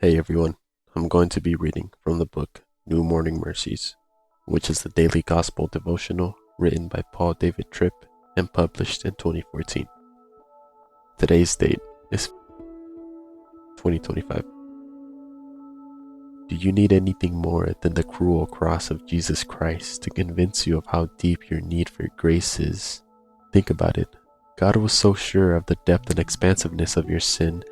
Hey everyone, I'm going to be reading from the book New Morning Mercies, which is the daily gospel devotional written by Paul David Tripp and published in 2014. Today's date is 2025. Do you need anything more than the cruel cross of Jesus Christ to convince you of how deep your need for grace is? Think about it. God was so sure of the depth and expansiveness of your sin,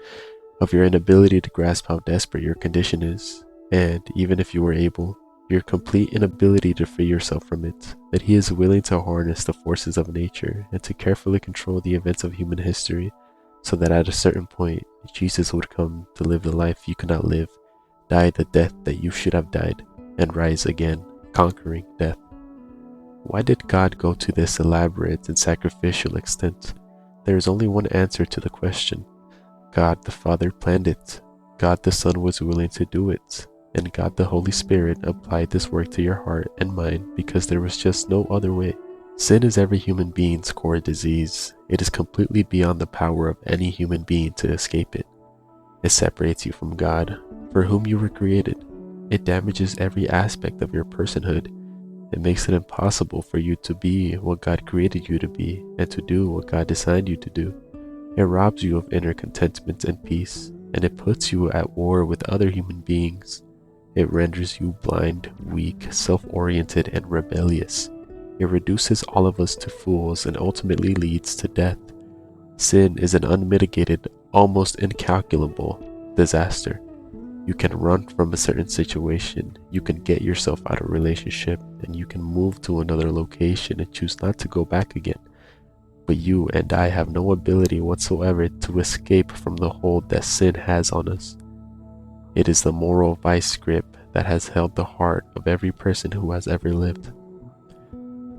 of your inability to grasp how desperate your condition is, and even if you were able, your complete inability to free yourself from it, that he is willing to harness the forces of nature and to carefully control the events of human history, so that at a certain point, Jesus would come to live the life you could not live, die the death that you should have died, and rise again, conquering death. Why did God go to this elaborate and sacrificial extent? There is only one answer to the question. God the Father planned it, God the Son was willing to do it, and God the Holy Spirit applied this work to your heart and mind because there was just no other way. Sin is every human being's core disease. It is completely beyond the power of any human being to escape it. It separates you from God, for whom you were created. It damages every aspect of your personhood. It makes it impossible for you to be what God created you to be and to do what God designed you to do. It robs you of inner contentment and peace, and it puts you at war with other human beings. It renders you blind, weak, self-oriented, and rebellious. It reduces all of us to fools and ultimately leads to death. Sin is an unmitigated, almost incalculable disaster. You can run from a certain situation, you can get yourself out of a relationship, and you can move to another location and choose not to go back again. But you and I have no ability whatsoever to escape from the hold that sin has on us. It is the moral vice grip that has held the heart of every person who has ever lived.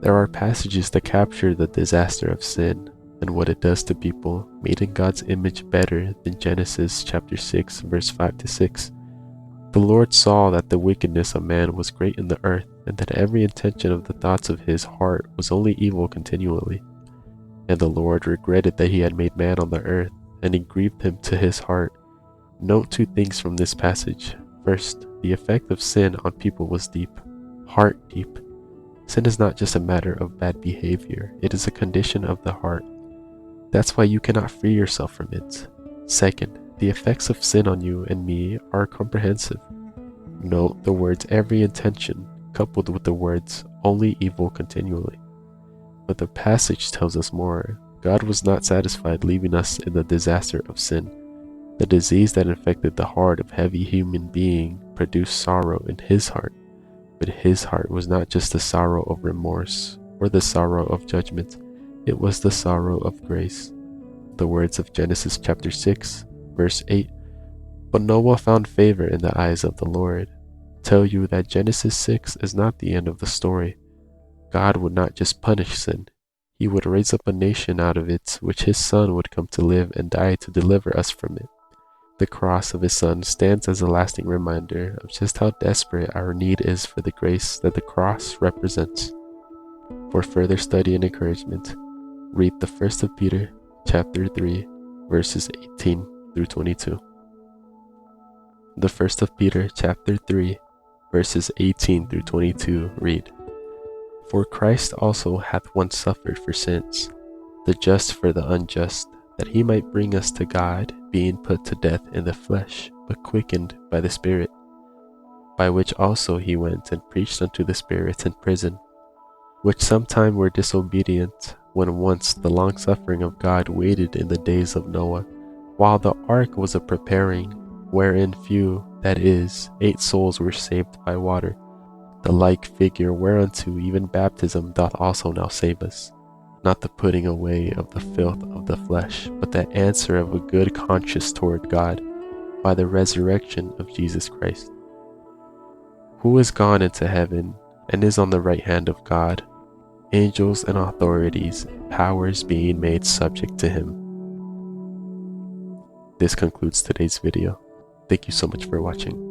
There are passages that capture the disaster of sin and what it does to people made in God's image better than Genesis chapter 6 verse 5 to 6. The Lord saw that the wickedness of man was great in the earth, and that every intention of the thoughts of his heart was only evil continually. And the Lord regretted that he had made man on the earth, and it grieved him to his heart. Note two things from this passage. First, the effect of sin on people was deep, heart deep. Sin is not just a matter of bad behavior, it is a condition of the heart. That's why you cannot free yourself from it. Second, the effects of sin on you and me are comprehensive. Note the words every intention coupled with the words only evil continually. But the passage tells us more. God was not satisfied leaving us in the disaster of sin. The disease that infected the heart of every human being produced sorrow in his heart. But his heart was not just the sorrow of remorse or the sorrow of judgment. It was the sorrow of grace. The words of Genesis chapter 6, verse 8. But Noah found favor in the eyes of the Lord. Tell you that Genesis 6 is not the end of the story. God would not just punish sin. He would raise up a nation out of it, which his Son would come to live and die to deliver us from it. The cross of his Son stands as a lasting reminder of just how desperate our need is for the grace that the cross represents. For further study and encouragement, read the 1st of Peter chapter 3, verses 18 through 22. The 1st of Peter chapter 3, verses 18 through 22 read, For Christ also hath once suffered for sins, the just for the unjust, that he might bring us to God, being put to death in the flesh, but quickened by the Spirit. By which also he went and preached unto the spirits in prison, which sometime were disobedient, when once the long-suffering of God waited in the days of Noah, while the ark was a preparing, wherein few, that is, 8 souls were saved by water. The like figure whereunto even baptism doth also now save us, not the putting away of the filth of the flesh, but the answer of a good conscience toward God, by the resurrection of Jesus Christ, who is gone into heaven, and is on the right hand of God, angels and authorities and powers being made subject to him. This concludes today's video. Thank you so much for watching.